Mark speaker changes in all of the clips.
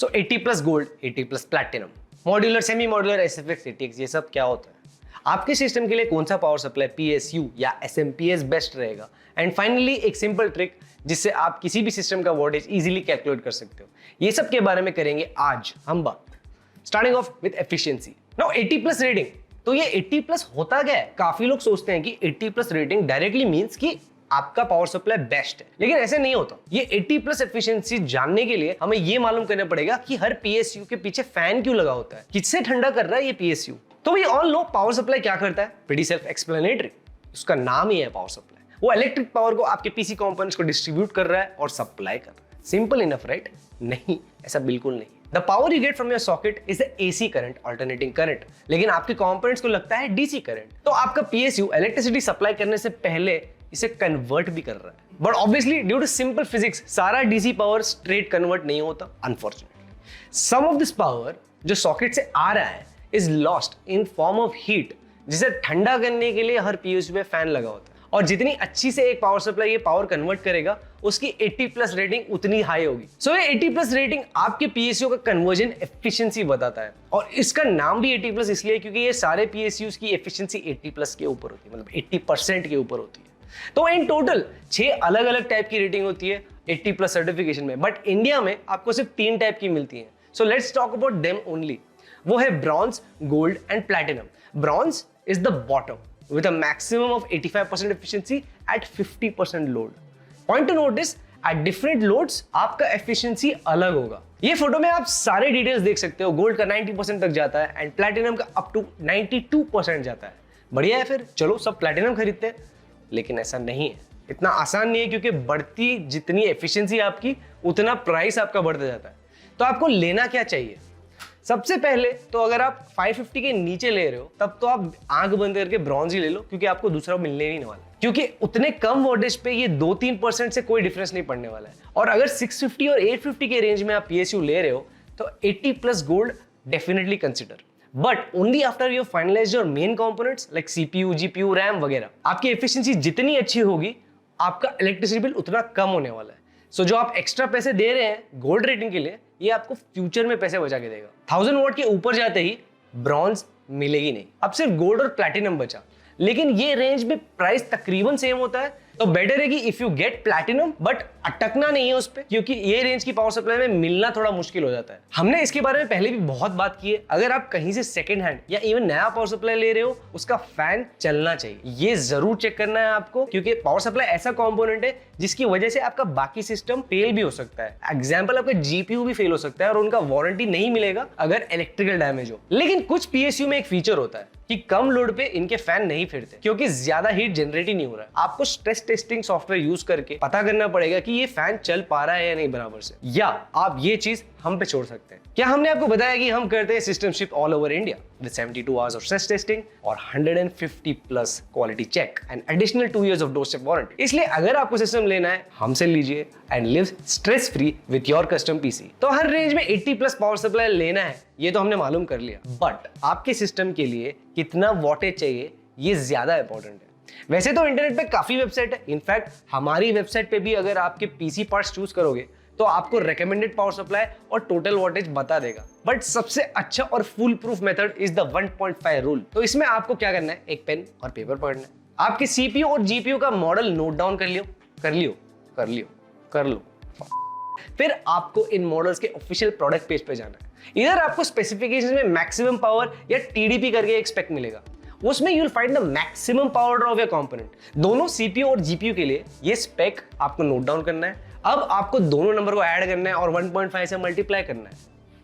Speaker 1: सो 80 plus gold, 80 plus platinum, modular, semi modular, SFX, ATX, ये सब क्या होता है? आपके सिस्टम के लिए कौन सा पावर सप्लाई पीएसयू या एसएमपीएस बेस्ट रहेगा? एंड फाइनली एक सिंपल ट्रिक जिससे आप किसी भी सिस्टम का वोल्टेज इजीली कैलकुलेट कर सकते हो। ये सब के बारे में करेंगे आज हम बात। Starting of with efficiency. Now 80 plus rating, तो ये 80 प्लस होता क्या है? काफी लोग सोचते हैं कि 80 प्लस रेटिंग डायरेक्टली मींस कि आपका पावर सप्लाई बेस्ट है, लेकिन ऐसे नहीं होता। ये 80 प्लस एफिशिएंसी जानने के लिए हमें ये मालूम करना पड़ेगा कि हर पीएसयू के पीछे फैन क्यों लगा होता है, किससे ठंडा कर रहा है ये पीएसयू। तो we all know power supply क्या करता है, प्रीटी सेल्फ एक्सप्लेनेटरी, उसका नाम ही है पावर सप्लाई। वो इलेक्ट्रिक पावर को आपके पीसी कंपोनेंट्स को डिस्ट्रीब्यूट कर रहा है और सप्लाई कर रहा है। Simple enough, right? नहीं, ऐसा बिल्कुल नहीं। The power you get from your socket is AC current, alternating current, लेकिन आपके कंपोनेंट्स को लगता है डीसी करंट। तो आपका पीएसयू इलेक्ट्रिसिटी सप्लाई करने से पहले इसे कन्वर्ट भी कर रहा है, but obviously due to simple physics सारा डीसी पावर स्ट्रेट कन्वर्ट नहीं होता, unfortunately. Some of this power जो सॉकेट से आ रहा है is lost in form of heat, जिसे ठंडा करने के लिए हर पीएसयू में फैन लगा होता है। और जितनी अच्छी से एक पावर सप्लाई ये पावर कन्वर्ट करेगा, उसकी 80 प्लस रेटिंग उतनी हाई होगी। सो ये 80 प्लस रेटिंग आपके पीएसयू का कन्वर्जन एफिशिएंसी बताता है, और इसका नाम भी 80 प्लस इसलिए क्योंकि ये सारे पीएसयूज की एफिशिएंसी 80 प्लस के ऊपर होती है, मतलब 80% के ऊपर होती है। तो इन टोटल 6 अलग अलग टाइप की रेटिंग होती है 80 प्लस सर्टिफिकेशन में, बट इंडिया में आपको सिर्फ 3 टाइप की मिलती है। So let's talk about them only. वो है bronze, gold and platinum. Bronze is the bottom with a maximum of 85% efficiency at 50% load. Point to notice, at different loads आपका efficiency अलग होगा। ये फोटो में आप सारे डिटेल्स देख सकते हो। गोल्ड का 90% तक जाता है एंड प्लैटिनम का अप टू 92% जाता है। बढ़िया है, फिर चलो सब प्लैटिनम खरीदते हैं। लेकिन ऐसा नहीं है, इतना आसान नहीं है, क्योंकि बढ़ती जितनी एफिशिएंसी आपकी उतना प्राइस आपका बढ़ता जाता है। तो आपको लेना क्या चाहिए? सबसे पहले तो अगर आप 550 के नीचे ले रहे हो तब तो आप आंख बंद करके ब्रॉन्ज ही ले लो, क्योंकि आपको दूसरा मिलने ही नहीं वाला, क्योंकि उतने कम वोल्टेज पे ये 2-3% से कोई डिफरेंस नहीं पड़ने वाला है। और अगर 650 और 850 के रेंज में आप पीएसयू ले रहे हो तो 80 plus gold definitely consider, but only after you finalise your main components like CPU, GPU, RAM वगैरह। आपकी एफिशिएंसी जितनी अच्छी होगी आपका इलेक्ट्रिसिटी बिल उतना कम होने वाला है। सो जो आप एक्स्ट्रा पैसे दे रहे हैं गोल्ड रेटिंग के लिए, ये आपको फ्यूचर में पैसे बचा के देगा। 1000 वॉट के ऊपर जाते ही ब्रॉन्ज मिलेगी नहीं, अब सिर्फ गोल्ड और प्लैटिनम बचा, लेकिन ये रेंज में प्राइस तकरीबन सेम होता है। तो बेटर है कि if you get platinum, but अटकना नहीं है उस पे, क्योंकि ये रेंज की पावर सप्लाई में मिलना थोड़ा मुश्किल हो जाता है। हमने इसके बारे में पहले भी बहुत बात की है। अगर आप कहीं से सेकंड हैंड या इवन नया पावर सप्लाई ले रहे हो, उसका फैन चलना चाहिए, ये जरूर चेक करना है आपको, क्योंकि पावर सप्लाई ऐसा कंपोनेंट है जिसकी वजह से आपका बाकी सिस्टम फेल भी हो सकता है। एग्जाम्पल, आपका जीपीयू भी फेल हो सकता है और उनका वारंटी नहीं मिलेगा अगर इलेक्ट्रिकल डैमेज हो। लेकिन कुछ पीएसयू में एक फीचर होता है कि कम लोड पे इनके फैन नहीं फिरते, क्योंकि ज्यादा हीट जनरेट ही नहीं हो रहा है। आपको स्ट्रेस टेस्टिंग सॉफ्टवेयर यूज करके पता करना पड़ेगा कि ये फैन चल पा रहा है या नहीं बराबर से, या आप ये चीज हम पे छोड़ सकते हैं। क्या हमने आपको बताया कि हम करते हैं system ship all over India with 72 hours of stress testing और 150 plus quality check and additional 2 years of doorstep warranty. इसलिए अगर आपको सिस्टम लेना है हमसे लीजिए and live stress free with your custom PC. तो हर रेंज में 80 प्लस पावर सप्लाई लेना है, ये तो हमने मालूम कर लिया, बट आपके सिस्टम के लिए कितना वोल्टेज चाहिए ये ज्यादा इंपॉर्टेंट है। वैसे तो इंटरनेट पे काफी वेबसाइट है, इनफैक्ट हमारी वेबसाइट पे भी अगर आपके पीसी पार्ट्स चूज करोगे तो आपको रेकमेंडेड पावर सप्लाई और टोटल वोल्टेज बता देगा। बट सबसे अच्छा और full proof method is the 1.5 rule. तो इसमें आपको क्या करना है, एक पेन और पेपर पकड़ना है, आपके सीपीयू और जीपीयू का मॉडल नोट डाउन कर लो। फिर आपको इन मॉडल्स के ऑफिशियल प्रोडक्ट पेज पे जाना है। इधर आपको स्पेसिफिकेशन में मैक्सिमम पावर या टीडीपी करके एक स्पेक मिलेगा, उसमें you will find the maximum power draw of your component. दोनों सीपीयू और जीपीयू के लिए ये स्पेक आपको नोट डाउन करना है। अब आपको दोनों नंबर को ऐड करना है और 1.5 से मल्टीप्लाई करना है।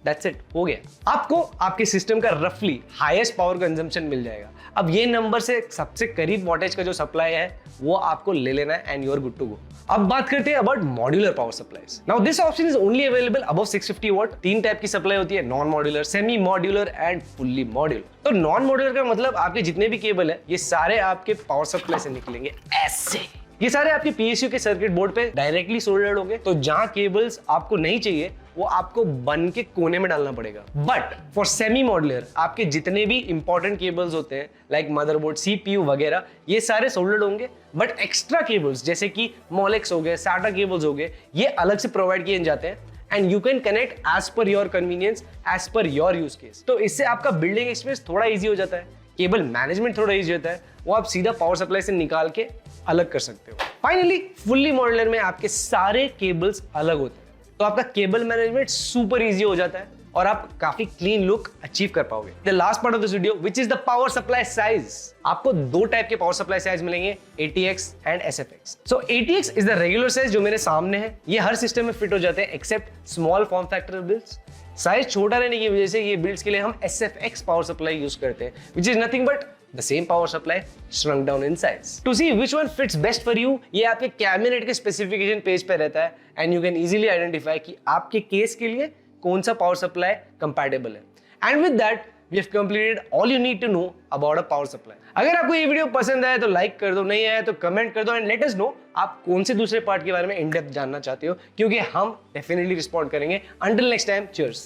Speaker 1: दैट्स इट, हो गया। आपको आपके सिस्टम का रफली हाईएस्ट पावर कंजम्पशन मिल जाएगा। अब ये नंबर से सबसे करीब वोल्टेज का जो सप्लाई है वो आपको ले लेना है and you are good to go. अब बात करते हैं about modular power supplies. Now this option is only available above 650 watt. 3 type की सप्लाई होती है, non modular, semi modular and fully modular. तो नॉन मॉड्यूलर का मतलब आपके जितने भी केबल है ये सारे आपके पावर सप्लाई से निकलेंगे ऐसे। ये सारे आपके पीएसयू के सर्किट बोर्ड पे डायरेक्टली सोल्डर्ड होंगे। तो जहां केबल्स आपको नहीं चाहिए वो आपको बन के कोने में डालना पड़ेगा। बट फॉर सेमी मॉड्यूलर आपके जितने भी इंपॉर्टेंट केबल्स होते हैं लाइक मदरबोर्ड, सीपीयू वगैरह, ये सारे सोल्डर्ड होंगे। बट एक्स्ट्रा केबल्स जैसे कि मोलेक्स हो गए, साटा केबल्स हो गए, ये अलग से प्रोवाइड किए जाते हैं and you can connect as per your convenience, as per your use case. तो इससे आपका बिल्डिंग एक्सपीरियंस थोड़ा ईजी हो जाता है, केबल मैनेजमेंट थोड़ा ईजी होता है, वो आप सीधा पावर सप्लाई से निकाल के अलग कर सकते हो। फाइनली फुल्ली मॉड्यूलर में आपके सारे केबल्स अलग होते हैं, तो आपका केबल मैनेजमेंट सुपर ईजी हो जाता है और आप काफी क्लीन लुक अचीव कर पाओगे। The last part of this video which is the power supply size. आपको दो टाइप के पावर सप्लाई साइज मिलेंगे, ATX and SFX। So ATX is the regular size जो मेरे सामने है, ये हर सिस्टम में फिट हो जाते हैं except small form factor builds. Size छोटा रहने की वजह से ये बिल्ड्स के लिए हम SFX पावर सप्लाई यूज करते हैं, which is nothing but the same power supply shrunk down in size. To see which one fits best for you, ये आपके कैबिनेट के स्पेसिफिकेशन पेज पे रहता है and you can easily identify कि आपके केस के लिए कौन सा पावर सप्लाई कंपैटिबल है। And with that we have completed all you need to know about a power supply. अगर आपको ये वीडियो पसंद आया तो लाइक कर दो, नहीं आया तो कमेंट कर दो एंड लेट अस नो आप कौन से दूसरे पार्ट के बारे में इन डेप्थ जानना चाहते हो, क्योंकि हम डेफिनेटली रिस्पॉन्ड करेंगे। Until next time, cheers.